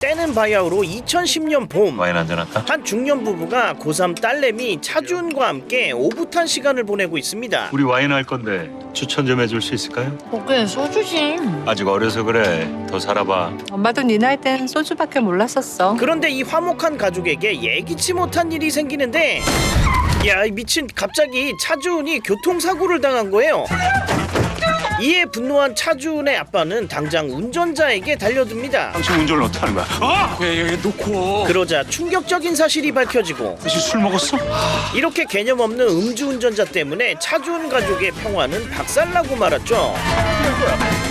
때는 바야흐로 2010년 봄, 와인 한잔 할까? 한 중년 부부가 고3 딸내미 차주은과 함께 오붓한 시간을 보내고 있습니다. 우리 와인 할 건데 추천 좀 해줄 수 있을까요? 그게 소주지. 아직 어려서 그래. 더 살아봐. 엄마도 네 나이 땐 소주밖에 몰랐었어. 그런데 이 화목한 가족에게 예기치 못한 일이 생기는데, 야, 이 미친, 갑자기 차주은이 교통사고를 당한 거예요. 이에 분노한 차주은의 아빠는 당장 운전자에게 달려듭니다. 당신 운전을 어떻게 하는 거야? 왜 놓고? 그러자 충격적인 사실이 밝혀지고, 당신 술 먹었어? 이렇게 개념 없는 음주운전자 때문에 차주은 가족의 평화는 박살나고 말았죠.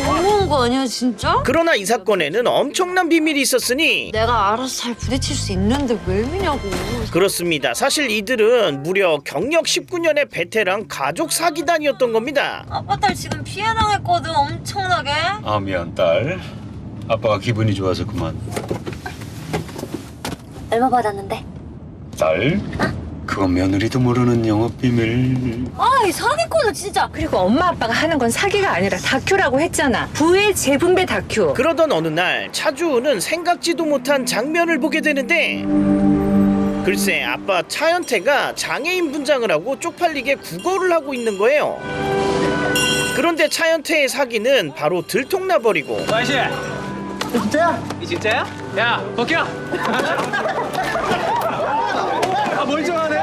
너무한 거 아니야 진짜? 그러나 이 사건에는 엄청난 비밀이 있었으니, 내가 알아서 잘 부딪힐 수 있는데 왜 미냐고. 그렇습니다. 사실 이들은 무려 경력 19년의 베테랑 가족 사기단이었던 겁니다. 아빠 딸 지금 피해 당했거든 엄청나게. 아 미안 딸. 아빠가 기분이 좋아서 그만. 얼마 받았는데? 딸? 그건 며느리도 모르는 영업 비밀. 아이 사기꾼은 진짜. 그리고 엄마 아빠가 하는 건 사기가 아니라 다큐라고 했잖아. 부의 재분배 다큐. 그러던 어느 날 차주은은 생각지도 못한 장면을 보게 되는데, 글쎄 아빠 차현태가 장애인 분장을 하고 쪽팔리게 구걸을 하고 있는 거예요. 그런데 차현태의 사기는 바로 들통나버리고, 아저씨, 진짜야? 이 진짜야? 야, 벗겨! 아, 멀쩡하네?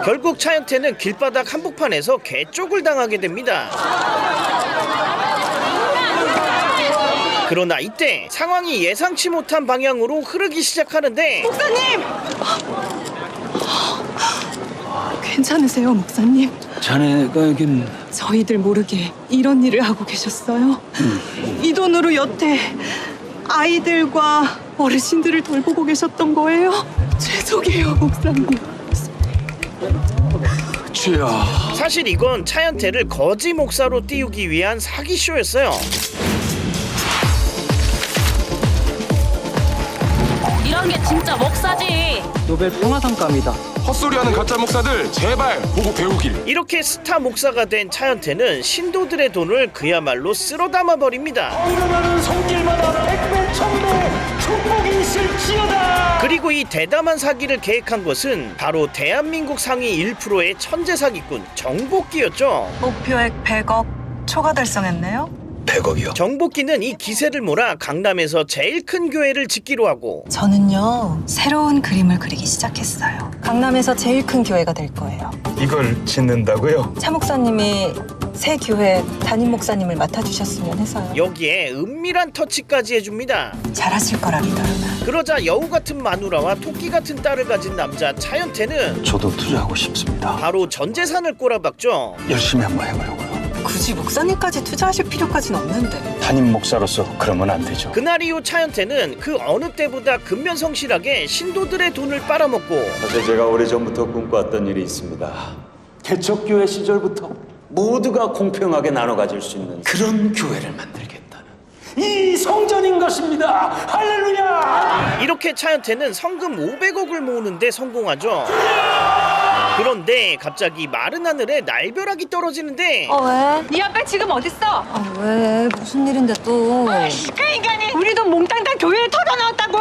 결국 차현태는 길바닥 한복판에서 개쪽을 당하게 됩니다. 그러나 이때 상황이 예상치 못한 방향으로 흐르기 시작하는데, 괜찮으세요, 목사님? 자네가 여긴 저희들 모르게 이런 일을 하고 계셨어요? 이 돈으로 여태 아이들과 어르신들을 돌보고 계셨던 거예요? 죄송해요, 목사님. 주야. 사실 이건 차현태를 거지 목사로 띄우기 위한 사기쇼였어요. 이런 게 진짜 목사지. 노벨 평화상감이다. 헛소리하는 가짜 목사들 제발 보고 배우길. 이렇게 스타 목사가 된 차현태는 신도들의 돈을 그야말로 쓸어 담아버립니다. 그리고 이 대담한 사기를 계획한 것은 바로 대한민국 상위 1%의 천재 사기꾼 정복기였죠. 목표액 100억 초과 달성했네요. 100억이요. 정복기는 이 기세를 몰아 강남에서 제일 큰 교회를 짓기로 하고, 저는요, 새로운 그림을 그리기 시작했어요. 강남에서 제일 큰 교회가 될 거예요. 이걸 짓는다고요? 차 목사님이 새 교회 담임 목사님을 맡아주셨으면 해서요. 여기에 은밀한 터치까지 해줍니다. 잘하실 거라 믿어요. 그러자 여우 같은 마누라와 토끼 같은 딸을 가진 남자 차현태는 저도 투자하고 싶습니다. 바로 전 재산을 꼬라박죠. 열심히 한번 해보려고요. 굳이 목사님까지 투자하실 필요까지는 없는데. 담임 목사로서 그러면 안 되죠. 그날 이후 차현태는 그 어느 때보다 근면성실하게 신도들의 돈을 빨아먹고, 사실 제가 오래전부터 꿈꿔왔던 일이 있습니다. 개척교회 시절부터 모두가 공평하게 나눠 가질 수 있는 그런 교회를 만들겠다는 이 성전인 것입니다. 할렐루야! 이렇게 차현태는 성금 500억을 모으는데 성공하죠. 그런데 갑자기 마른 하늘에 날벼락이 떨어지는데, 왜? 네 아빠 지금 어딨어? 아 왜? 무슨 일인데 또? 그 인간이 우리 돈 몽땅 다 교회에 털어넣었다고.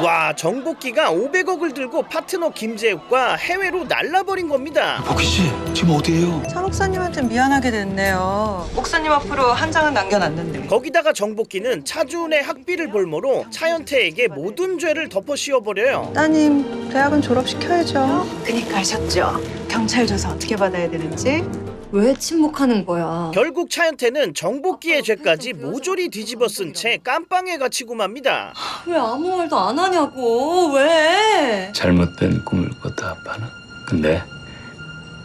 와, 정복기가 500억을 들고 파트너 김재욱과 해외로 날라버린 겁니다. 복희 씨, 지금 어디예요? 차 목사님한테 미안하게 됐네요. 목사님 앞으로 한 장은 남겨놨는데. 거기다가 정복기는 차주은의 학비를 볼모로 차현태에게 모든 죄를 덮어 씌워버려요. 따님, 대학은 졸업시켜야죠. 그니까 아셨죠? 경찰 조사 어떻게 받아야 되는지. 왜 침묵하는 거야? 결국 차현태는 정복기의 죄까지 모조리 뒤집어 쓴 채 깜빵에 갇히고 맙니다. 왜 아무 말도 안 하냐고? 왜? 잘못된 꿈을 꿨다 아빠는. 근데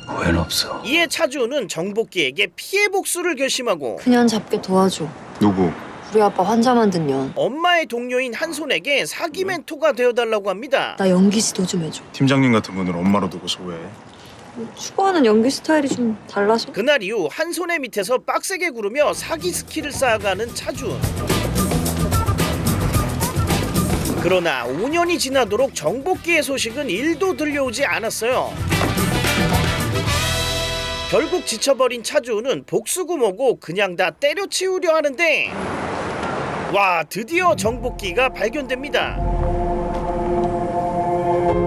후회는 없어. 이에 차주은은 정복기에게 피해 복수를 결심하고, 그냥 잡게 도와줘. 누구? 우리 아빠 환자 만든 년. 엄마의 동료인 한손에게 사기 멘토가 되어달라고 합니다. 나 연기 지도 좀 해줘. 팀장님 같은 분을 엄마로 두고서 왜? 추구하는 연기 스타일이 좀 달라서. 그날 이후 한손의 밑에서 빡세게 구르며 사기 스킬을 쌓아가는 차주은. 그러나 5년이 지나도록 정복기의 소식은 1도 들려오지 않았어요. 결국 지쳐버린 차주은은 복수구모고 그냥 다 때려치우려 하는데, 와, 드디어 정복기가 발견됩니다.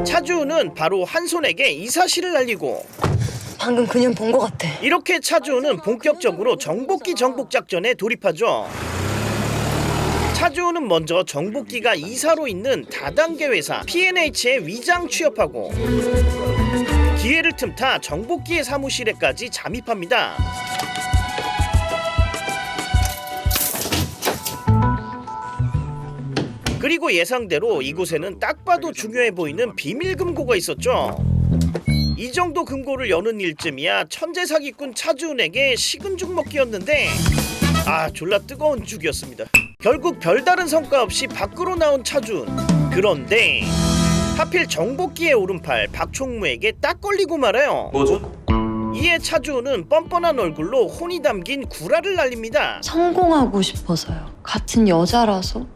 차주우는 바로 한손에게 이 사실을 알리고 방금 그냥 본 것 같아. 이렇게 차주우는 본격적으로 정복기 정복 작전에 돌입하죠. 차주우는 먼저 정복기가 이사로 있는 다단계 회사 P&H에 위장 취업하고 기회를 틈타 정복기의 사무실에까지 잠입합니다. 그리고 예상대로 이곳에는 딱 봐도 중요해 보이는 비밀 금고가 있었죠. 이 정도 금고를 여는 일쯤이야 천재 사기꾼 차주은에게 식은 죽 먹기였는데 졸라 뜨거운 죽이었습니다. 결국 별다른 성과 없이 밖으로 나온 차주은. 그런데 하필 정복기의 오른팔 박총무에게 딱 걸리고 말아요. 뭐죠? 이에 차주은은 뻔뻔한 얼굴로 혼이 담긴 구라를 날립니다. 성공하고 싶어서요. 같은 여자라서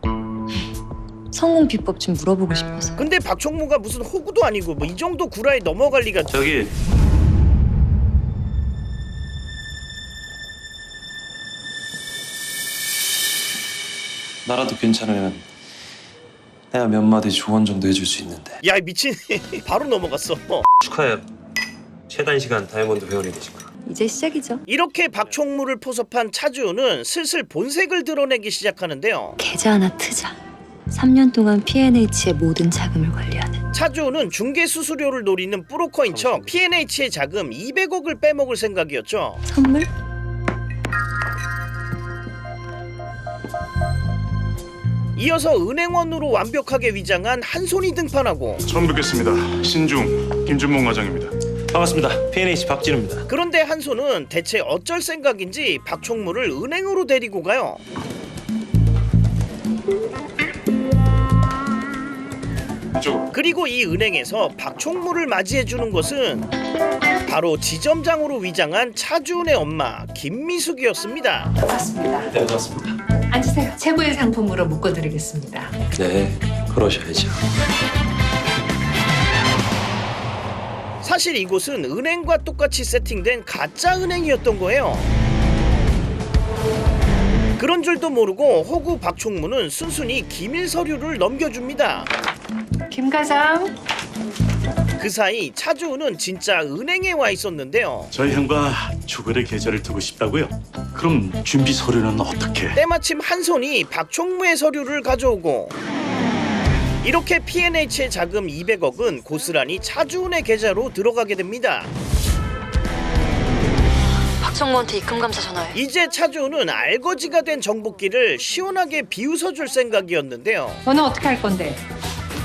성공 비법 좀 물어보고 싶어서. 근데 박총무가 무슨 호구도 아니고 뭐 이 정도 구라에 넘어갈 리가. 저기 나라도 괜찮으면 내가 몇 마디 조언 정도 해줄 수 있는데. 야 미친. 바로 넘어갔어. 축하해요. 최단 시간 다이아몬드 회원이 되신 거. 이제 시작이죠. 이렇게 박총무를 포섭한 차주은은 슬슬 본색을 드러내기 시작하는데요. 계좌 하나 트자. 3년 동안 P&H의 모든 자금을 관리하는. 차주은은 중개 수수료를 노리는 브로커인 척 P&H의 자금 200억을 빼먹을 생각이었죠. 선물? 이어서 은행원으로 완벽하게 위장한 한손이 등판하고 처음 뵙겠습니다. 신중 김준봉 과장입니다. 반갑습니다. P&H 박진우입니다. 그런데 한손은 대체 어쩔 생각인지 박총무를 은행으로 데리고 가요. 이쪽 그리고 이 은행에서 박총무를 맞이해주는 것은 바로 지점장으로 위장한 차주은의 엄마 김미숙이었습니다. 반갑습니다. 네, 반갑습니다. 앉으세요. 최고의 상품으로 묶어드리겠습니다. 네, 그러셔야죠. 사실 이곳은 은행과 똑같이 세팅된 가짜 은행이었던 거예요. 그런 줄도 모르고 호구 박총무는 순순히 기밀 서류를 넘겨줍니다. 김 과장. 그 사이 차주은은 진짜 은행에 와 있었는데요. 저희 형과 주거래 계좌를 두고 싶다고요? 그럼 준비 서류는 어떻게? 때마침 한손이 박총무의 서류를 가져오고 이렇게 P&H의 자금 200억은 고스란히 차주은의 계좌로 들어가게 됩니다. 박정무한테 입금 감사 전화해. 이제 차주은은 알거지가 된 정복기를 시원하게 비웃어줄 생각이었는데요. 너는 어떻게 할 건데?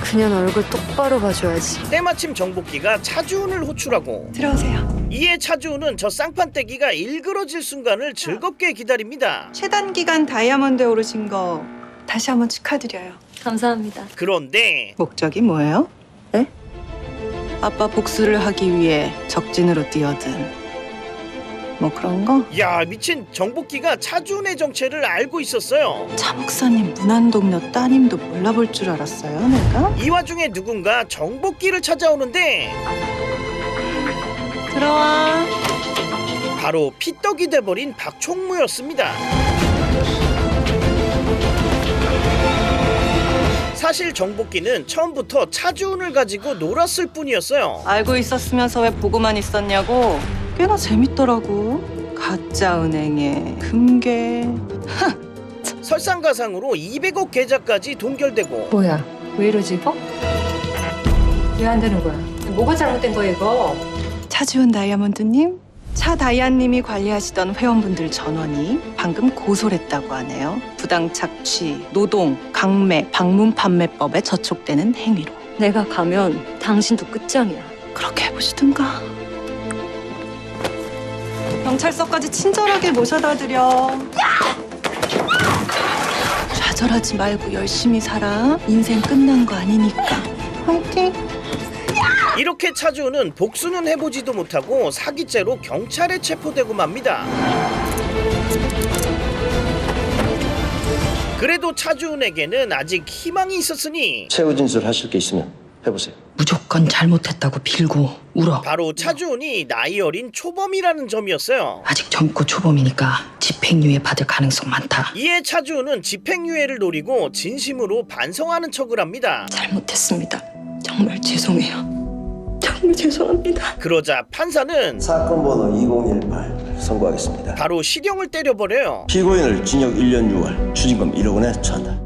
그년 얼굴 똑바로 봐줘야지. 때마침 정복기가 차주은을 호출하고 들어오세요. 이에 차주은은 저 쌍판떼기가 일그러질 순간을 즐겁게 기다립니다. 최단 기간 다이아몬드에 오르신 거 다시 한번 축하드려요. 감사합니다. 그런데 목적이 뭐예요? 네? 아빠 복수를 하기 위해 적진으로 뛰어든 뭐 그런 거? 야 미친, 정복기가 차주은의 정체를 알고 있었어요. 차 목사님 문안동료 따님도 몰라볼 줄 알았어요, 내가? 이 와중에 누군가 정복기를 찾아오는데 들어와. 바로 피떡이 돼버린 박총무였습니다. 사실 정복기는 처음부터 차주은을 가지고 놀았을 뿐이었어요. 알고 있었으면서 왜 보고만 있었냐고? 꽤나 재밌더라고. 가짜 은행에 금괴. 설상가상으로 200억 계좌까지 동결되고 뭐야? 왜 이러지 이거? 왜 안 되는 거야? 뭐가 잘못된 거야 이거? 차주은 다이아몬드님, 차 다이아님이 관리하시던 회원분들 전원이 방금 고소했다고 하네요. 부당 착취, 노동, 강매, 방문 판매법에 저촉되는 행위로. 내가 가면 당신도 끝장이야. 그렇게 해보시든가. 경찰서까지 친절하게 모셔다 드려. 좌절하지 말고 열심히 살아. 인생 끝난 거 아니니까. 화이팅! 이렇게 차주은은 복수는 해보지도 못하고 사기죄로 경찰에 체포되고 맙니다. 그래도 차주은에게는 아직 희망이 있었으니 최후 진술하실 게 있으면 해보세요. 무조건 잘못했다고 빌고 울어. 바로 차주은이 나이 어린 초범이라는 점이었어요. 아직 젊고 초범이니까 집행유예 받을 가능성 많다. 이에 차주은은 집행유예를 노리고 진심으로 반성하는 척을 합니다. 잘못했습니다. 정말 죄송해요. 정말 죄송합니다. 그러자 판사는 사건 번호 2018 선고하겠습니다. 바로 실형을 때려버려요. 피고인을 징역 1년 6월, 추징금 1억 원에 처한다.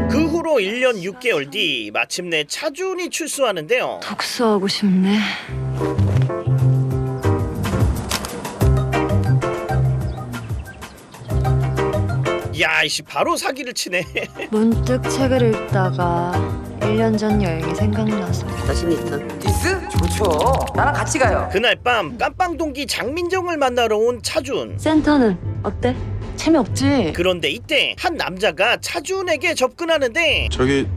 그 후로 1년 6개월 뒤 마침내 차주은이 출소하는데요. 독서하고 싶네. 야, 이씨 바로 사기를 치네. 문득 책을 읽다가 1년 전 여행이 생각나서. 디스? 좋죠. 나랑 같이 가요. 그날 밤 깜빵 동기 장민정을 만나러 온 차주은. 센터는 어때? 재미없지? 그런데 이때 한 남자가 차주은에게 접근하는데 저기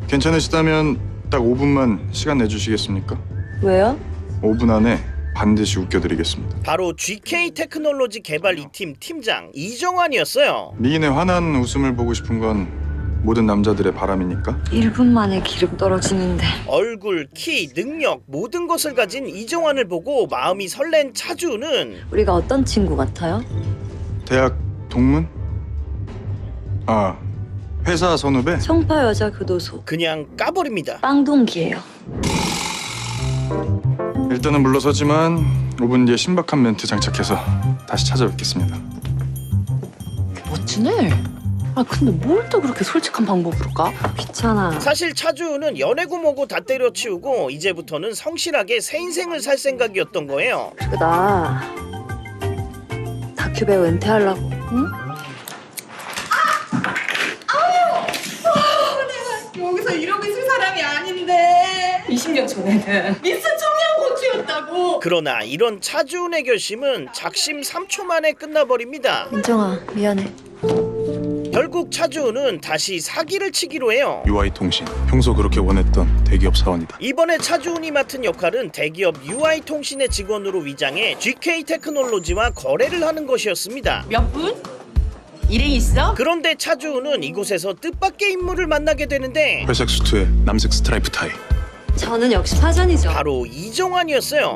괜찮으시다면 딱 5분만 시간 내주시겠습니까? 왜요? 5분 안에 반드시 웃겨드리겠습니다. 바로 GK 테크놀로지 개발 2팀 팀장 이정환이었어요. 미인의 환한 웃음을 보고 싶은 건 모든 남자들의 바람이니까. 1분 만에 기름 떨어지는데. 얼굴, 키, 능력 모든 것을 가진 이정환을 보고 마음이 설렌 차주은은 우리가 어떤 친구 같아요? 대학 동문? 아, 회사 선후배? 성파 여자 교도소 그냥 까버립니다. 빵동기예요. 일단은 물러서지만 5분 뒤에 신박한 멘트 장착해서 다시 찾아뵙겠습니다. 멋지네. 아 근데 뭘 또 그렇게 솔직한 방법으로 까? 귀찮아. 사실 차주은은 연애고 뭐고 다 때려치우고 이제부터는 성실하게 새 인생을 살 생각이었던 거예요. 그리고 나 다큐 배우 은퇴하려고. 응? 여기서 이러고 있을 사람이 아닌데. 20년 전에는 미스 청양고추였다고. 그러나 이런 차주은의 결심은 작심 3초 만에 끝나버립니다. 민정아 미안해. 결국 차주은은 다시 사기를 치기로 해요. UI통신, 평소 그렇게 원했던 대기업 사원이다. 이번에 차주은이 맡은 역할은 대기업 UI통신의 직원으로 위장해 GK 테크놀로지와 거래를 하는 것이었습니다. 몇 분? 일행 있어? 그런데 차주은은 이곳에서 뜻밖의 인물을 만나게 되는데 회색 수트에 남색 스트라이프 타이. 저는 역시 파전이죠. 바로 이정환이었어요.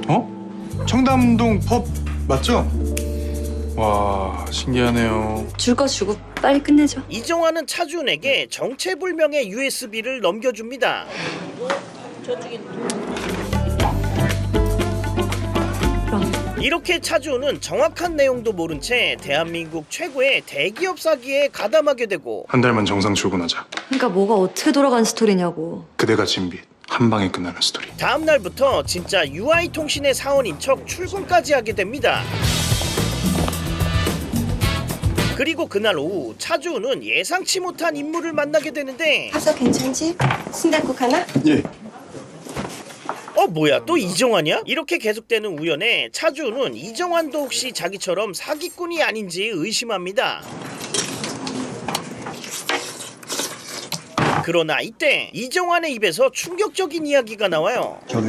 어? 청담동 펍 맞죠? 와, 신기하네요. 줄 거 주고 빨리 끝내죠. 이정환은 차주은에게 정체불명의 USB를 넘겨줍니다. 이렇게 차주은은 정확한 내용도 모른 채 대한민국 최고의 대기업 사기에 가담하게 되고 한 달만 정상 출근하자. 그러니까 뭐가 어떻게 돌아간 스토리냐고. 그대가 진 빚 한 방에 끝나는 스토리. 다음 날부터 진짜 UI통신의 사원인 척 출근까지 하게 됩니다. 그리고 그날 오후 차주은은 예상치 못한 인물을 만나게 되는데 가서 괜찮지? 순댓국 하나? 예. 뭐야 또 이정환이야? 이렇게 계속되는 우연에 차주은은 이정환도 혹시 자기처럼 사기꾼이 아닌지 의심합니다. 그러나 이때 이정환의 입에서 충격적인 이야기가 나와요. 저기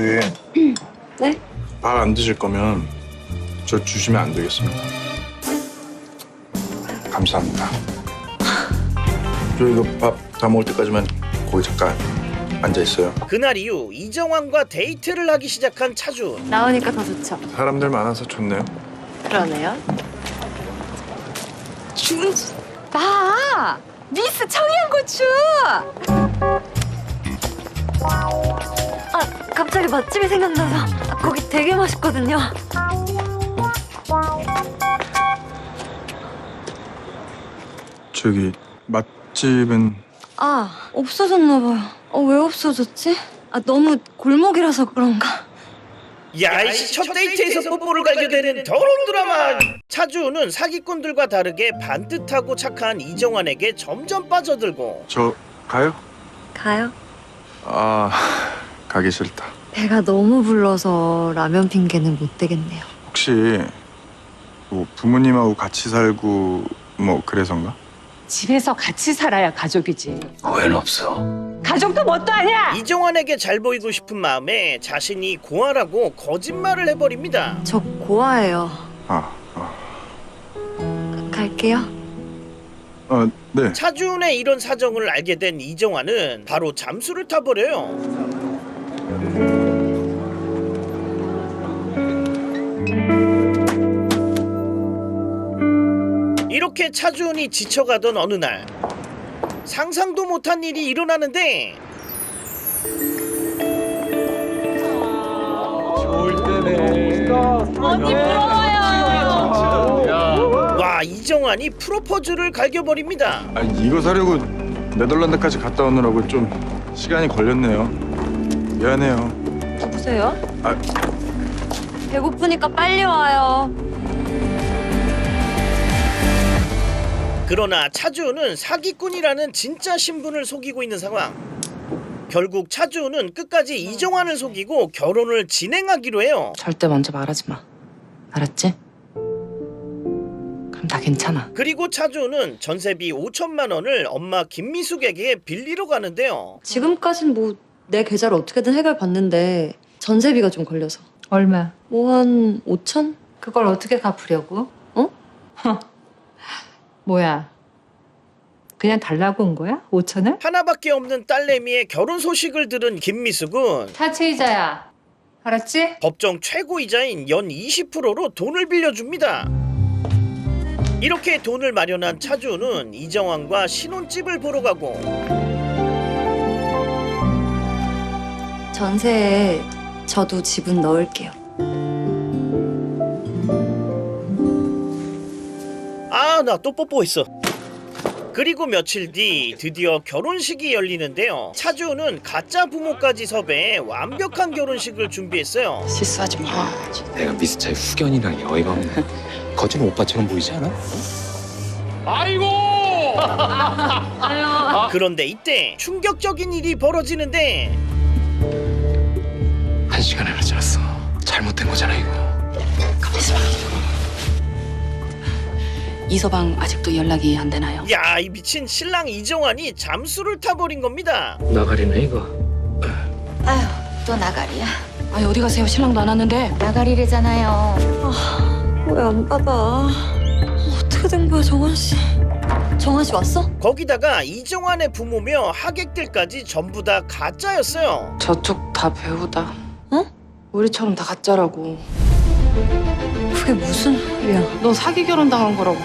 네? 밥 안 드실 거면 저 주시면 안 되겠습니까? 감사합니다. 저 이거 밥 다 먹을 때까지만 거기 잠깐 앉아 있어요. 그날 이후 이정환과 데이트를 하기 시작한 차주은. 나오니까 더 좋죠. 사람들 많아서 좋네요. 그러네요. 나 미스 청양고추. 아 갑자기 맛집이 생각나서 거기 되게 맛있거든요. 저기 맛집은 아 없어졌나 봐요. 왜 없어졌지? 너무 골목이라서 그런가? 야, 이씨 첫 데이트에서 뽀뽀를 갈겨대는 더러운 드라마. 차주은은 사기꾼들과 다르게 반듯하고 착한 이정환에게 점점 빠져들고. 저 가요? 가요? 아, 가기 싫다. 배가 너무 불러서 라면 핑계는 못 되겠네요. 혹시 뭐 부모님하고 같이 살고 뭐 그래서인가? 집에서 같이 살아야 가족이지. 오해는 없어. 가족도 뭣도 아니야. 이정환에게 잘 보이고 싶은 마음에 자신이 고아라고 거짓말을 해버립니다. 저 고아예요. 아. 갈게요. 네. 차주은의 이런 사정을 알게 된 이정환은 바로 잠수를 타버려요. 이렇게 차주은이 지쳐가던 어느 날 상상도 못한 일이 일어나는데 와, 이정환이 프로포즈를 갈겨버립니다. 이거 사려고 네덜란드까지 갔다 오느라고 좀 시간이 걸렸네요. 미안해요. 여보세요? 배고프니까 빨리 와요. 그러나 차주은은 사기꾼이라는 진짜 신분을 속이고 있는 상황. 결국 차주은은 끝까지 이정환을 속이고 결혼을 진행하기로 해요. 절대 먼저 말하지 마. 알았지? 그럼 다 괜찮아. 그리고 차주은은 전세비 5천만 원을 엄마 김미숙에게 빌리러 가는데요. 지금까진 뭐 내 계좌를 어떻게든 해결받는데 전세비가 좀 걸려서. 얼마? 뭐 한 5천? 그걸 어떻게 갚으려고? 어? 뭐야? 그냥 달라고 온 거야? 5천을? 하나밖에 없는 딸내미의 결혼 소식을 들은 김미숙은 사채이자야. 알았지? 법정 최고이자인 연 20%로 돈을 빌려줍니다. 이렇게 돈을 마련한 차주은은 이정환과 신혼집을 보러 가고 전세에 저도 지분 넣을게요. 아, 나 또 뽀뽀했어. 그리고 며칠 뒤 드디어 결혼식이 열리는데요. 차주은은 가짜 부모까지 섭외해 완벽한 결혼식을 준비했어요. 실수하지 마. 내가 미스차의 후견이라니 어이가 없네. 거진 오빠처럼 보이지 않아? 그런데 이때 충격적인 일이 벌어지는데 1시간이나 지났어. 잘못된 거잖아 이거. 가만있어 봐. 이서방 아직도 연락이 안 되나요? 야, 이 미친 신랑 이정환이 잠수를 타버린 겁니다. 나가리네 이거. 아휴, 또 나가리야. 아니 어디 가세요? 신랑도 안 왔는데. 나가리래잖아요. 왜 안 받아? 어떻게 된 거야, 정환 씨? 정환 씨 왔어? 거기다가 이정환의 부모며 하객들까지 전부 다 가짜였어요. 저쪽 다 배우다. 어? 우리처럼 다 가짜라고. 그게 무슨 소리야? 너 사기 결혼 당한 거라고.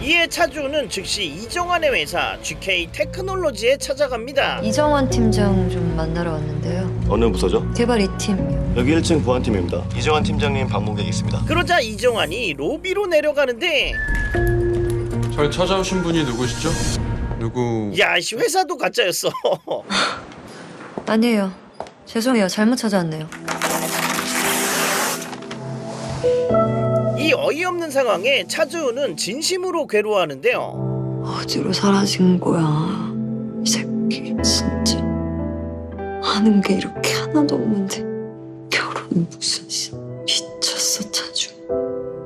이에 차주는 즉시 이정환의 회사 GK 테크놀로지에 찾아갑니다. 이정환 팀장 좀 만나러 왔는데요. 어느 부서죠? 개발 2팀이요. 여기 1층 보안팀입니다. 이정환 팀장님 방문객 있습니다. 그러자 이정환이 로비로 내려가는데 절 찾아오신 분이 누구시죠? 누구? 야, 씨, 회사도 가짜였어. 아니에요. 죄송해요. 잘못 찾아왔네요. 이 어이없는 상황에 차주은은 진심으로 괴로워하는데요. 어디로 사라진 거야? 이 새끼 진짜 아는 게 이렇게 하나도 없는데 결혼은 무슨 미쳤어 차주.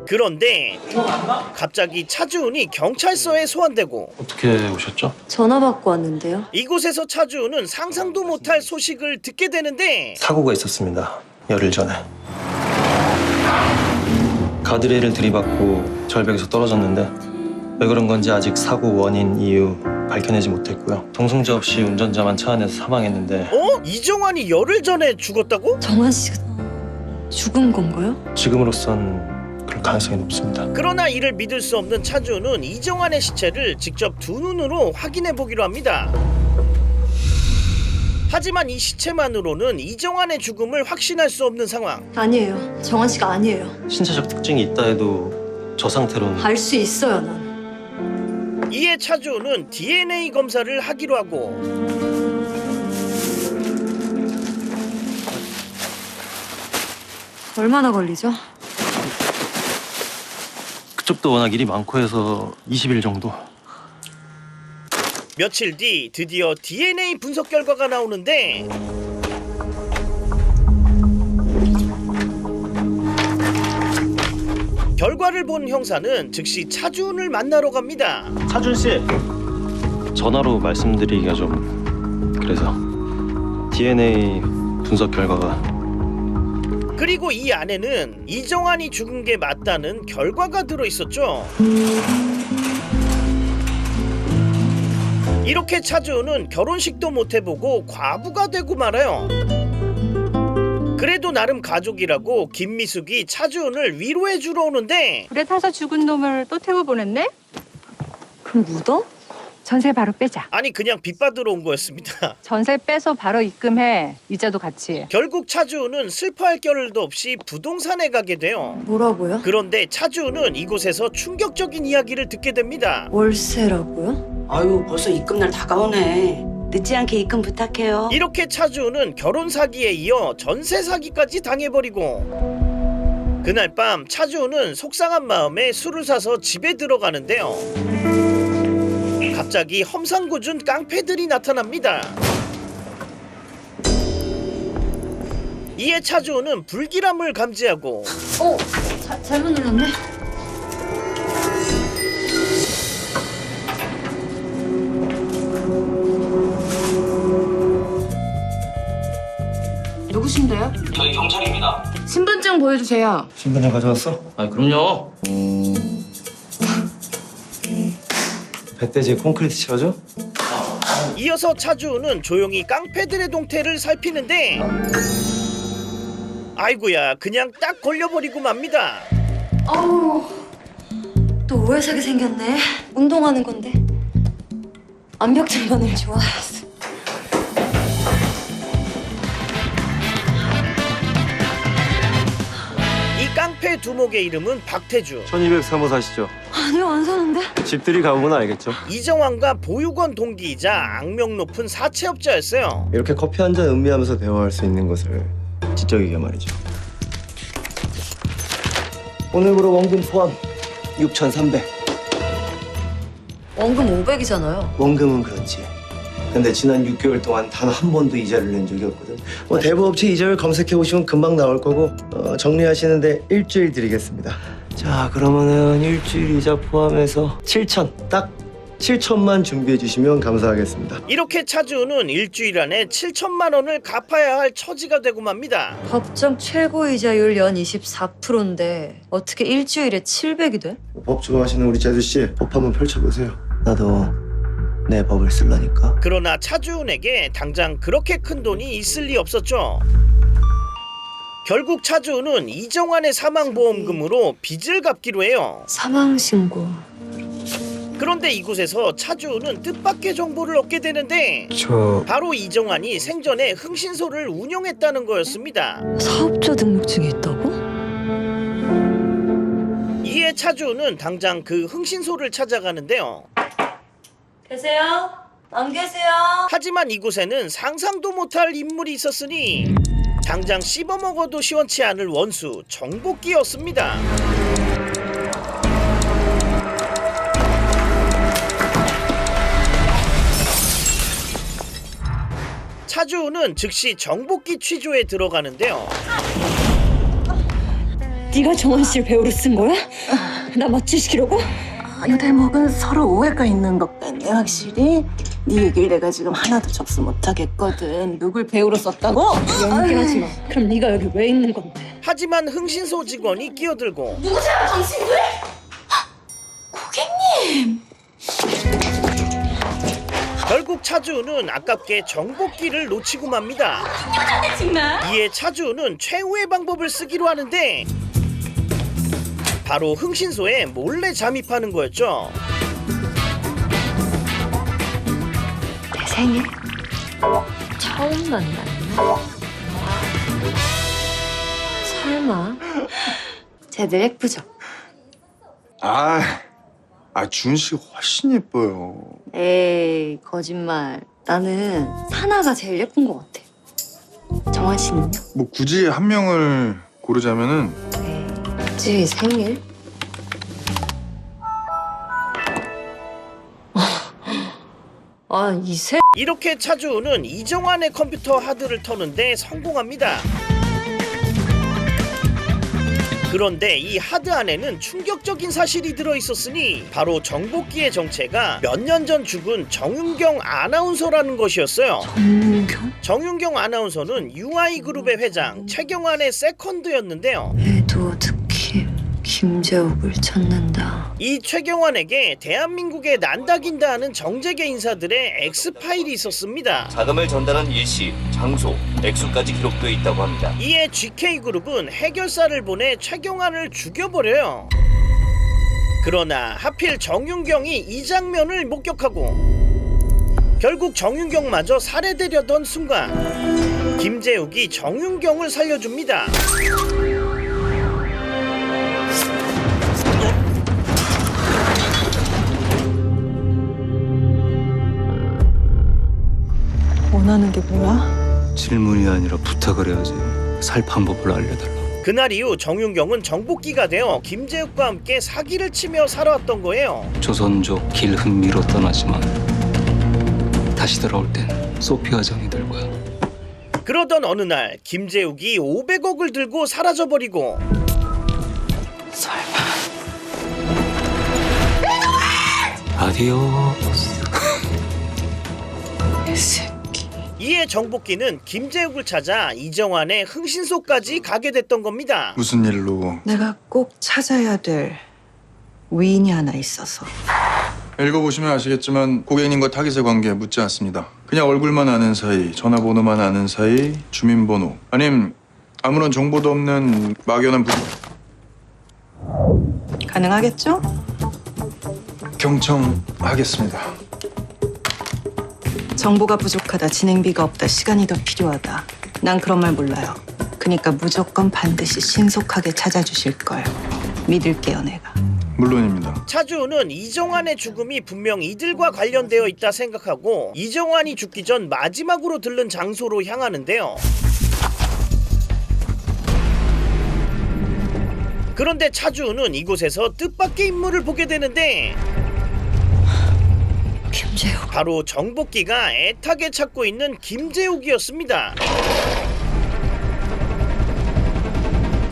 그런데 갑자기 차주은이 경찰서에 소환되고 어떻게 오셨죠? 전화 받고 왔는데요. 이곳에서 차주은은 상상도 못할 소식을 듣게 되는데 사고가 있었습니다. 열흘 전에. 가드레일을 들이받고 절벽에서 떨어졌는데 왜 그런 건지 아직 사고 원인, 이유 밝혀내지 못했고요. 동승자 없이 운전자만 차 안에서 사망했는데 어? 이정환이 열흘 전에 죽었다고? 정환 씨가 죽은 건가요? 지금으로선 그럴 가능성이 높습니다. 그러나 이를 믿을 수 없는 차주은은 이정환의 시체를 직접 두 눈으로 확인해 보기로 합니다. 하지만 이 시체만으로는 이정환의 죽음을 확신할 수 없는 상황. 아니에요. 정환 씨가 아니에요. 신체적 특징이 있다 해도 저 상태로는 알 수 있어요, 난. 이에 차주은은 DNA 검사를 하기로 하고 얼마나 걸리죠? 그쪽도 워낙 일이 많고 해서 20일 정도. 며칠 뒤 드디어 DNA 분석 결과가 나오는데 결과를 본 형사는 즉시 차주은을 만나러 갑니다. 차준 씨. 전화로 말씀드리기가 좀 그래서 DNA 분석 결과가 그리고 이 안에는 이정환이 죽은 게 맞다는 결과가 들어있었죠. 이렇게 차주은은 결혼식도 못 해보고 과부가 되고 말아요. 그래도 나름 가족이라고 김미숙이 차주은을 위로해주러 오는데 불에 타서 죽은 놈을 또 태워 보냈네? 그럼 묻어? 전세 바로 빼자. 아니 그냥 빚받으러 온 거였습니다. 전세 빼서 바로 입금해. 이자도 같이. 결국 차주은은 슬퍼할 겨를도 없이 부동산에 가게 돼요. 뭐라고요? 그런데 차주은은 이곳에서 충격적인 이야기를 듣게 됩니다. 월세라고요? 아유, 벌써 입금날 다가오네. 늦지 않게 입금 부탁해요. 이렇게 차주은은 결혼 사기에 이어 전세 사기까지 당해버리고 그날 밤 차주은은 속상한 마음에 술을 사서 집에 들어가는데요. 갑자기 험상궂은 깡패들이 나타납니다. 이에 차주은은 불길함을 감지하고 잘못 눌렀네. 누구신데요? 저희 경찰입니다. 신분증 보여주세요. 신분증 가져왔어? 아 그럼요. 배대지 콘크리트 채워줘? 이어서 차주은은 조용히 깡패들의 동태를 살피는데 아이고야 그냥 딱 걸려버리고 맙니다. 아우, 또 오해사기 생겼네. 운동하는 건데. 암벽 증반을 좋아해서. 이 깡패 두목의 이름은 박태주. 1203호 사시죠? 아니요, 안 사는데. 집들이 가보면 알겠죠. 이정환과 보육원 동기이자 악명 높은 사채업자였어요. 이렇게 커피 한 잔 음미하면서 대화할 수 있는 것을 지적이게 말이죠. 오늘부로 원금 포함 6,300. 원금 500이잖아요. 원금은 그렇지. 근데 지난 6개월 동안 단 한 번도 이자를 낸 적이 없거든. 뭐 대부업체 이자율 검색해 보시면 금방 나올 거고 정리하시는데 일주일 드리겠습니다. 자 그러면은 일주일 이자 포함해서 7천, 딱 7천만 준비해 주시면 감사하겠습니다. 이렇게 차주은은 일주일 안에 7천만 원을 갚아야 할 처지가 되고 맙니다. 법정 최고이자율 연 24%인데 어떻게 일주일에 700이 돼? 법 좋아하시는 우리 재수 씨, 법 한번 펼쳐보세요. 나도 내 법을 쓰려니까. 그러나 차주은에게 당장 그렇게 큰 돈이 있을 리 없었죠. 결국 차주은은 이정환의 사망보험금으로 빚을 갚기로 해요. 사망신고. 그런데 이곳에서 차주은은 뜻밖의 정보를 얻게 되는데 바로 이정환이 생전에 흥신소를 운영했다는 거였습니다. 사업자 등록증이 있다고? 이에 차주은은 당장 그 흥신소를 찾아가는데요. 계세요? 안 계세요? 하지만 이곳에는 상상도 못할 인물이 있었으니 당장 씹어먹어도 시원치 않을 원수 정복기였습니다. 차주은은 즉시 정복기 취조에 들어가는데요. 네가 정원 씨를 배우로 쓴 거야? 나 맞추시키려고? 이 대목은 서로 오해가 있는 것 같네. 확실히 네 얘기를 내가 지금 하나도 접수 못하겠거든. 누굴 배우로 썼다고? 연기하지 마. 그럼 네가 여기 왜 있는 건데? 하지만 흥신소 직원이 끼어들고 누구세요, 당신들? 고객님! 결국 차주은은 아깝게 정복기를 놓치고 맙니다. 여자네 정말? 이에 차주은은 최후의 방법을 쓰기로 하는데 바로 흥신소에 몰래 잠입하는 거였죠. 내 생일 처음 만났나? 설마 쟤들 예쁘죠? 준 씨 훨씬 예뻐요. 에이, 거짓말. 나는 하나가 제일 예쁜 것 같아. 정한 씨는요? 뭐 굳이 한 명을 고르자면은 쟤 생일? 이렇게 차주은은 이정환의 컴퓨터 하드를 터는데 성공합니다. 그런데 이 하드 안에는 충격적인 사실이 들어있었으니 바로 정복기의 정체가 몇 년 전 죽은 정윤경 아나운서라는 것이었어요. 정윤경? 정윤경 아나운서는 UI그룹의 회장 최경환의 세컨드였는데요. 에드워드 김재욱을 찾는다. 이 최경환에게 대한민국에 난다긴다 하는 정재계 인사들의 엑스파일이 있었습니다. 자금을 전달한 일시, 장소, 액수까지 기록되어 있다고 합니다. 이에 GK그룹은 해결사를 보내 최경환을 죽여버려요. 그러나 하필 정윤경이 이 장면을 목격하고 결국 정윤경마저 살해되려던 순간 김재욱이 정윤경을 살려줍니다. 원하는 게 뭐야? 질문이 아니라 부탁을 해야지. 살 방법을 알려달라. 그날 이후 정윤경은 정복기가 되어 김재욱과 함께 사기를 치며 살아왔던 거예요. 조선족 길흥미로 떠나지만 다시 돌아올 땐 소피아 정이 될 거야. 그러던 어느 날 김재욱이 500억을 들고 사라져버리고 아디오스. 이에 정복기는 김재욱을 찾아 이정환의 흥신소까지 가게 됐던 겁니다. 무슨 일로? 내가 꼭 찾아야 될 위인이 하나 있어서. 읽어보시면 아시겠지만 고객님과 타깃의 관계 묻지 않습니다. 그냥 얼굴만 아는 사이, 전화번호만 아는 사이, 주민번호 아님 아무런 정보도 없는 막연한 가능하겠죠? 경청하겠습니다. 정보가 부족하다, 진행비가 없다, 시간이 더 필요하다. 난 그런 말 몰라요. 그러니까 무조건 반드시 신속하게 찾아주실 걸 믿을게요, 내가. 물론입니다. 차주우는 이정환의 죽음이 분명 이들과 관련되어 있다 생각하고 이정환이 죽기 전 마지막으로 들른 장소로 향하는데요. 그런데 차주우는 이곳에서 뜻밖의 인물을 보게 되는데 김재욱. 바로 정복기가 애타게 찾고 있는 김재욱이었습니다.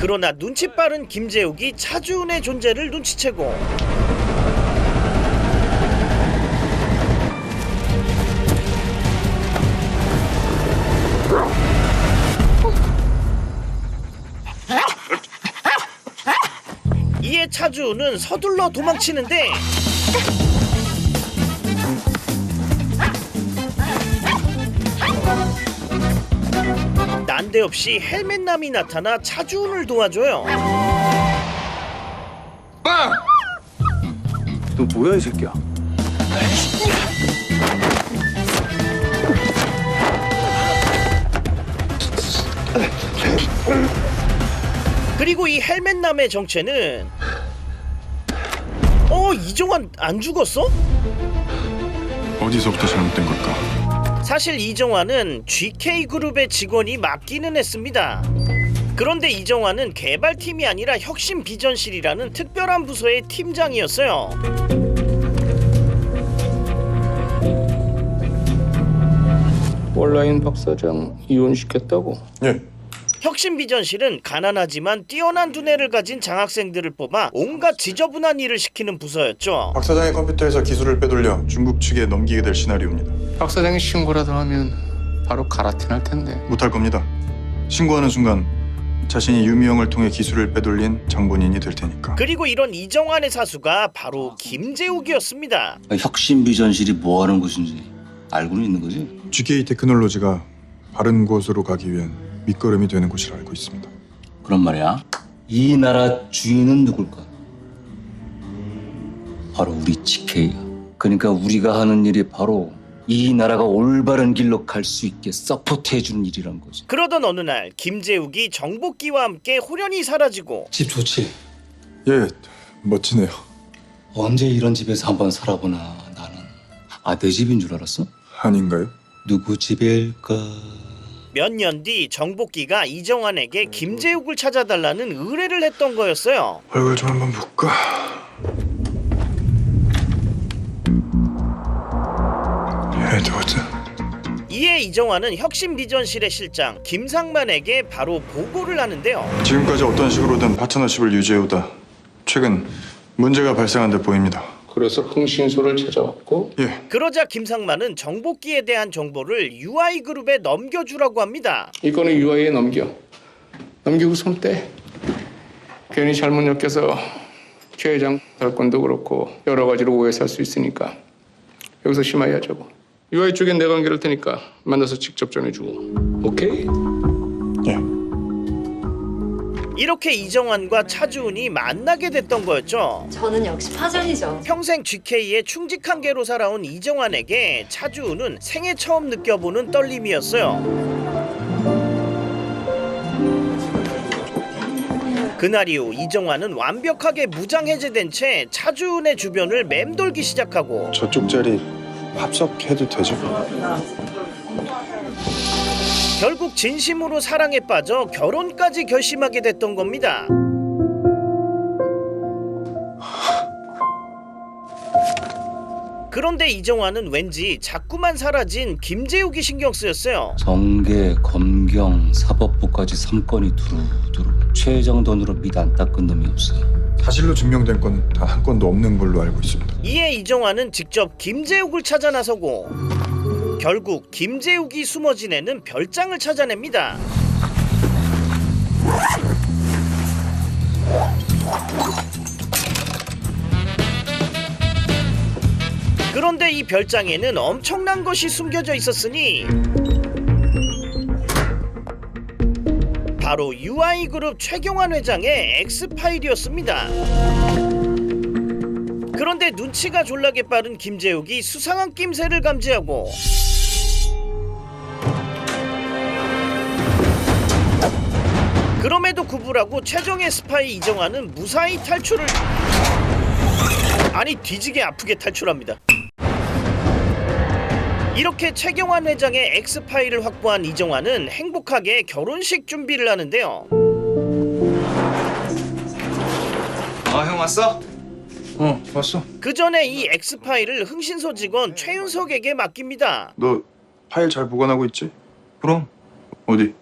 그러나 눈치 빠른 김재욱이 차주은의 존재를 눈치채고 이에 차주은은 서둘러 도망치는데 난데없이 헬멧남이 나타나 차주은을 도와줘요. 너 뭐야 이 새끼야? 그리고 이 헬멧남의 정체는 이정환 안 죽었어? 어디서부터 잘못된 걸까? 사실 이정환은 GK그룹의 직원이 맞기는 했습니다. 그런데 이정환은 개발팀이 아니라 혁신비전실이라는 특별한 부서의 팀장이었어요. 온라인 박사장 이혼시켰다고? 예. 혁신비전실은 가난하지만 뛰어난 두뇌를 가진 장학생들을 뽑아 온갖 지저분한 일을 시키는 부서였죠. 박 사장의 컴퓨터에서 기술을 빼돌려 중국 측에 넘기게 될 시나리오입니다. 박 사장이 신고라도 하면 바로 가라틴할 텐데. 못할 겁니다. 신고하는 순간 자신이 유미영을 통해 기술을 빼돌린 장본인이 될 테니까. 그리고 이런 이정환의 사수가 바로 김재욱이었습니다. 혁신비전실이 뭐 하는 곳인지 알고는 있는 거지? GK 테크놀로지가 바른 곳으로 가기 위한 밑거름이 되는 곳이라 알고 있습니다. 그런 말이야. 이 나라 주인은 누굴까? 바로 우리 GK야. 그러니까 우리가 하는 일이 바로 이 나라가 올바른 길로 갈 수 있게 서포트해주는 일이란 거지. 그러던 어느 날 김재욱이 정복기와 함께 호련히 사라지고 집 좋지? 예, 멋지네요. 언제 이런 집에서 한번 살아보나. 나는 내 집인 줄 알았어? 아닌가요? 누구 집일까? 몇 년 뒤 정복기가 이정환에게 김재욱을 찾아달라는 의뢰를 했던 거였어요. 얼굴 좀 한번 볼까? 에드워드. 이에 이정환은 혁신비전실의 실장 김상만에게 바로 보고를 하는데요. 지금까지 어떤 식으로든 파트너십을 유지해오다 최근 문제가 발생한 데 보입니다. 그래서 흥신소를 찾아왔고? 예. 그러자 김상만은 정복기에 대한 정보를 UI그룹에 넘겨주라고 합니다. 이거는 UI에 넘기고 손 떼. 괜히 잘못 엮여서 최 회장 발권도 그렇고 여러 가지로 오해 살 수 있으니까 여기서 심하게 하자고. UI 쪽엔 내가 관계할 테니까 만나서 직접 전해주고. 오케이? 이렇게 이정환과 차주은이 만나게 됐던 거였죠. 저는 역시 파전이죠. 평생 GK에 충직한 개로 살아온 이정환에게 차주은은 생애 처음 느껴보는 떨림이었어요. 그날 이후 이정환은 완벽하게 무장해제된 채 차주은의 주변을 맴돌기 시작하고 저쪽 자리 합석해도 되죠? 결국 진심으로 사랑에 빠져 결혼까지 결심하게 됐던 겁니다. 그런데 이정환은 왠지 자꾸만 사라진 김재욱이 신경 쓰였어요. 정계, 검경, 사법부까지 3건이 두루두루. 최 회장 돈으로 밑 안 닦은 놈이 없어요. 사실로 증명된 건은 단 한 건도 없는 걸로 알고 있습니다. 이에 이정환은 직접 김재욱을 찾아 나서고 결국 김재욱이 숨어 지내는 별장을 찾아냅니다. 그런데 이 별장에는 엄청난 것이 숨겨져 있었으니 바로 UI그룹 최경환 회장의 X파일이었습니다. 그런데 눈치가 졸라게 빠른 김재욱이 수상한 낌새를 감지하고 그럼에도 구불하고 최정의 스파이 이정환은 무사히 탈출을 아니 뒤지게 아프게 탈출합니다. 이렇게 최경환 회장의 X파일을 확보한 이정환은 행복하게 결혼식 준비를 하는데요. 형 왔어? 왔어. 그 전에 이 X파일을 흥신소 직원 최윤석에게 맡깁니다. 너 파일 잘 보관하고 있지? 그럼. 어디?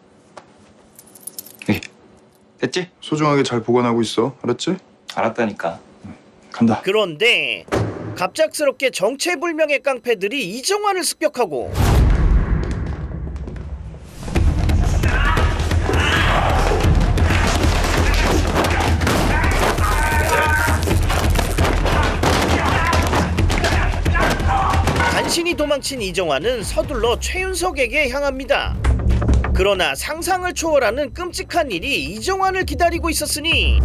됐지? 소중하게 잘 보관하고 있어. 알았지? 알았다니까. 간다. 그런데 갑작스럽게 정체불명의 깡패들이 이정환을 습격하고 간신히 도망친 이정환은 서둘러 최윤석에게 향합니다. 그러나 상상을 초월하는 끔찍한 일이 이정환을 기다리고 있었으니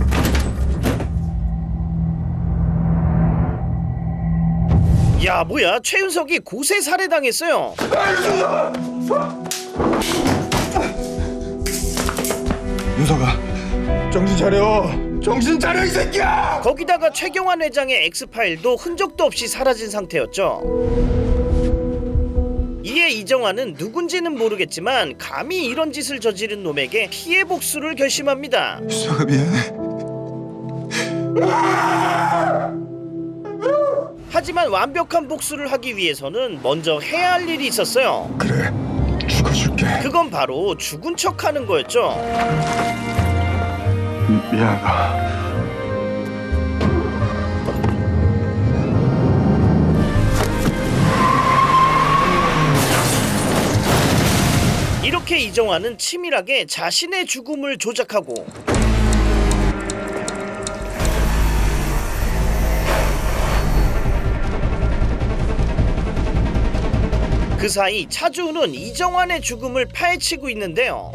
야 뭐야 최윤석이 고세 살해당했어요. 윤석아 정신 차려. 정신 차려 이 새끼야. 거기다가 최경환 회장의 X파일도 흔적도 없이 사라진 상태였죠. 이에 이정환은 누군지는 모르겠지만 감히 이런 짓을 저지른 놈에게 피해 복수를 결심합니다. 윤석아 미안해. 하지만 완벽한 복수를 하기 위해서는 먼저 해야 할 일이 있었어요. 그래 죽어줄게. 그건 바로 죽은 척하는 거였죠. 미안하다. 이렇게 이정환은 치밀하게 자신의 죽음을 조작하고 그 사이 차주은은 이정환의 죽음을 파헤치고 있는데요.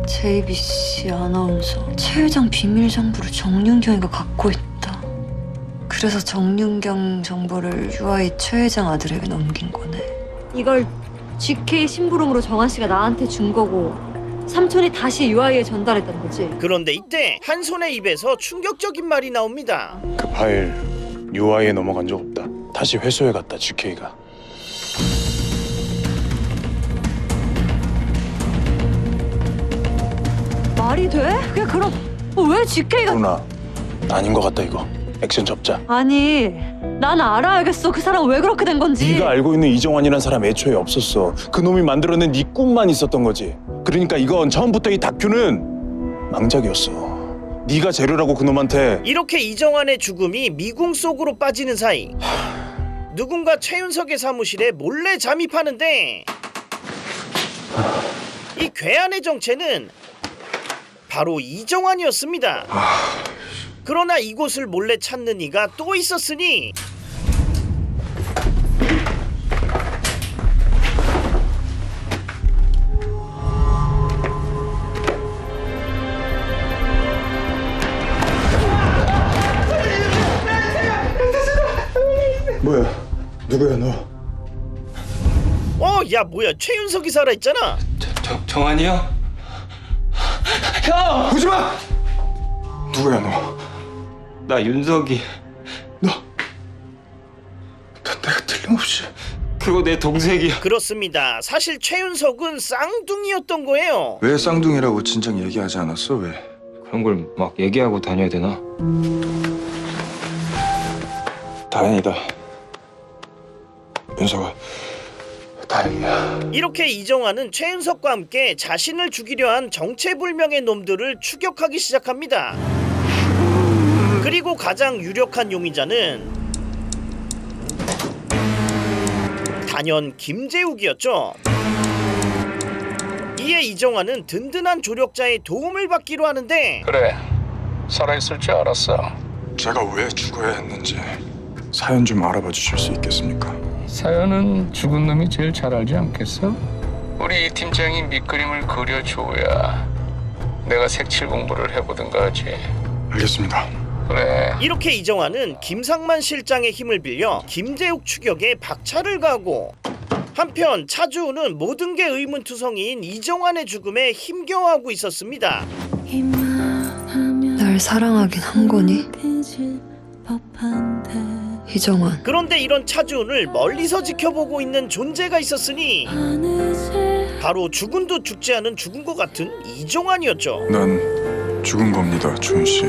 JBC 아나운서 최 회장 비밀 정보를 정윤경이가 갖고 있다. 그래서 정윤경 정보를 UI 최 회장 아들에게 넘긴 거네. 이걸 GK 심부름으로 정한 씨가 나한테 준 거고 삼촌이 다시 UI에 전달했다는 거지. 그런데 이때 한손의 입에서 충격적인 말이 나옵니다. 그 파일 UI에 넘어간 적 없다. 다시 회수해 갔다 GK가. 말이 돼? 그게 그럼 왜 GK가... 누나 아닌 것 같다 이거. 액션 접자. 아니 난 알아야겠어. 그 사람 왜 그렇게 된 건지. 네가 알고 있는 이정환이란 사람 애초에 없었어. 그 놈이 만들어낸 네 꿈만 있었던 거지. 그러니까 이건 처음부터 이 다큐는 망작이었어. 네가 재료라고 그 놈한테. 이렇게 이정환의 죽음이 미궁 속으로 빠지는 사이 누군가 최윤석의 사무실에 몰래 잠입하는데 이 괴한의 정체는 바로 이정환이었습니다. 그러나 이곳을 몰래 찾는 이가 또 있었으니 뭐야? 누구야 너? 야 뭐야, 최윤석이 살아있잖아. 정환이요? 형! 보지마! 누구야 너? 나 윤석이. 내가 틀림없이. 그거 내 동생이야. 그렇습니다. 사실 최윤석은 쌍둥이였던 거예요. 왜 쌍둥이라고 진작 얘기하지 않았어? 왜? 그런 걸 막 얘기하고 다녀야 되나? 다행이다. 윤석아, 다행이야. 이렇게 이정환은 최윤석과 함께 자신을 죽이려 한 정체불명의 놈들을 추격하기 시작합니다. 그리고 가장 유력한 용의자는 단연 김재욱이었죠. 이에 이정환은 든든한 조력자의 도움을 받기로 하는데, 그래, 살아있을 줄 알았어. 제가 왜 죽어야 했는지 사연 좀 알아봐 주실 수 있겠습니까? 사연은 죽은 놈이 제일 잘 알지 않겠어? 우리 이 팀장이 밑그림을 그려줘야 내가 색칠 공부를 해보든가 하지. 알겠습니다. 그래. 이렇게 이정환은 김상만 실장의 힘을 빌려 김재욱 추격에 박차를 가하고, 한편 차주우는 모든 게 의문투성이인 이정환의 죽음에 힘겨워하고 있었습니다. 날 사랑하긴 한 거니? 이정환. 그런데 이런 차주운을 멀리서 지켜보고 있는 존재가 있었으니 바로 죽은도 죽지 않은 죽은 것 같은 이정환이었죠. 난 죽은 겁니다, 주은 씨.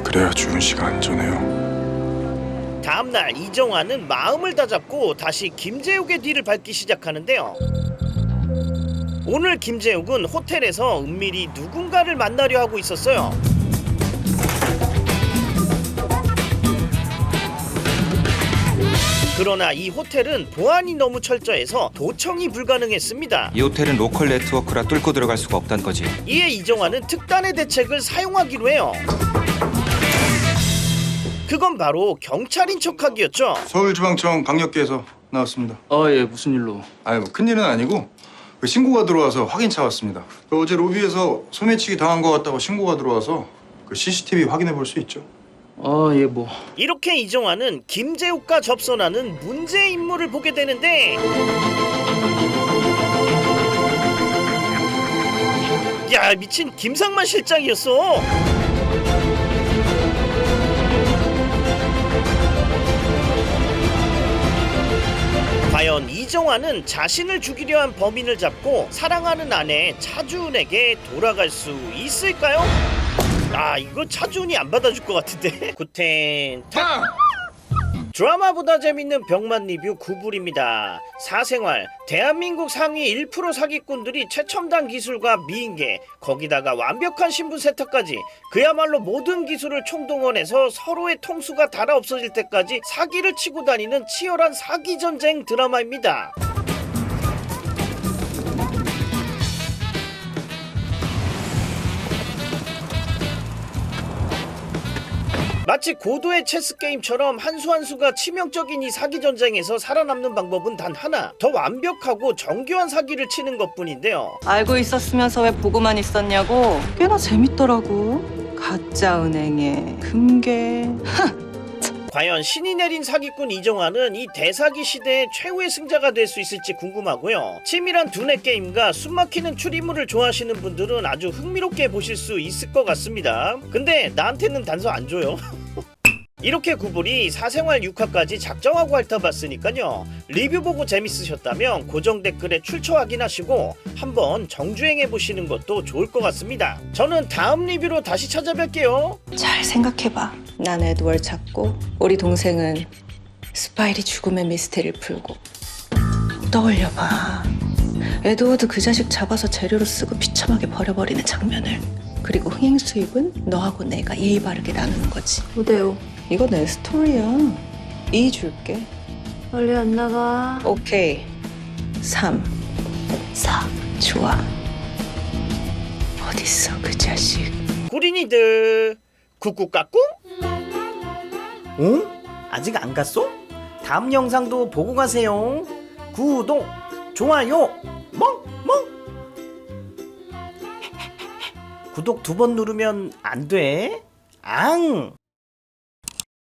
그래야 주은 씨가 안전해요. 다음날 이정환은 마음을 다잡고 다시 김재욱의 뒤를 밟기 시작하는데요. 오늘 김재욱은 호텔에서 은밀히 누군가를 만나려 하고 있었어요. 그러나 이 호텔은 보안이 너무 철저해서 도청이 불가능했습니다. 이 호텔은 로컬 네트워크라 뚫고 들어갈 수가 없단 거지. 이에 이정환은 특단의 대책을 사용하기로 해요. 그건 바로 경찰인 척하기였죠. 서울지방청 강력계에서 나왔습니다. 예, 무슨 일로? 뭐 큰일은 아니고 그 신고가 들어와서 확인차 왔습니다. 어제 로비에서 소매치기 당한 것 같다고 신고가 들어와서 그 CCTV 확인해 볼 수 있죠. 예, 뭐. 이렇게 이정환은 김재욱과 접선하는 문제 인물을 보게 되는데, 야, 미친 김상만 실장이었어. 과연 이정환은 자신을 죽이려 한 범인을 잡고 사랑하는 아내 차주은에게 돌아갈 수 있을까요? 이거 차주은이 안 받아줄 것 같은데. 구텐 드라마보다 재밌는 병만 리뷰 9불입니다. 사생활, 대한민국 상위 1% 사기꾼들이 최첨단 기술과 미인계, 거기다가 완벽한 신분 세탁까지, 그야말로 모든 기술을 총동원해서 서로의 통수가 닳아 없어질 때까지 사기를 치고 다니는 치열한 사기전쟁 드라마입니다. 마치 고도의 체스 게임처럼 한 수 한 수가 치명적인 이 사기 전쟁에서 살아남는 방법은 단 하나, 더 완벽하고 정교한 사기를 치는 것뿐인데요. 알고 있었으면서 왜 보고만 있었냐고? 꽤나 재밌더라고. 가짜 은행에 금괴. 과연 신이 내린 사기꾼 이정환은 이 대사기 시대의 최후의 승자가 될 수 있을지 궁금하고요. 치밀한 두뇌 게임과 숨막히는 추리물을 좋아하시는 분들은 아주 흥미롭게 보실 수 있을 것 같습니다. 근데 나한테는 단서 안 줘요. 이렇게 9불이 사생활 6화까지 작정하고 핥아봤으니까요. 리뷰 보고 재밌으셨다면 고정 댓글에 출처 확인하시고 한번 정주행해보시는 것도 좋을 것 같습니다. 저는 다음 리뷰로 다시 찾아뵐게요. 잘 생각해봐. 난 에드월 찾고 우리 동생은 스파이리 죽음의 미스테리를 풀고. 떠올려봐. 에드워드 그 자식 잡아서 재료로 쓰고 비참하게 버려버리는 장면을. 그리고 흥행 수입은 너하고 내가 예의 바르게 나누는 거지. 5대5. 이거 내 스토리야. 2 줄게. 빨리 안 나가. 오케이. 3, 4. 좋아. 어딨어 그 자식. 구린이들 쿡쿡까꿍? 응? 아직 안 갔어? 다음 영상도 보고 가세요. 구독, 좋아요, 멍멍. 구독 2번 누르면 안 돼. 앙.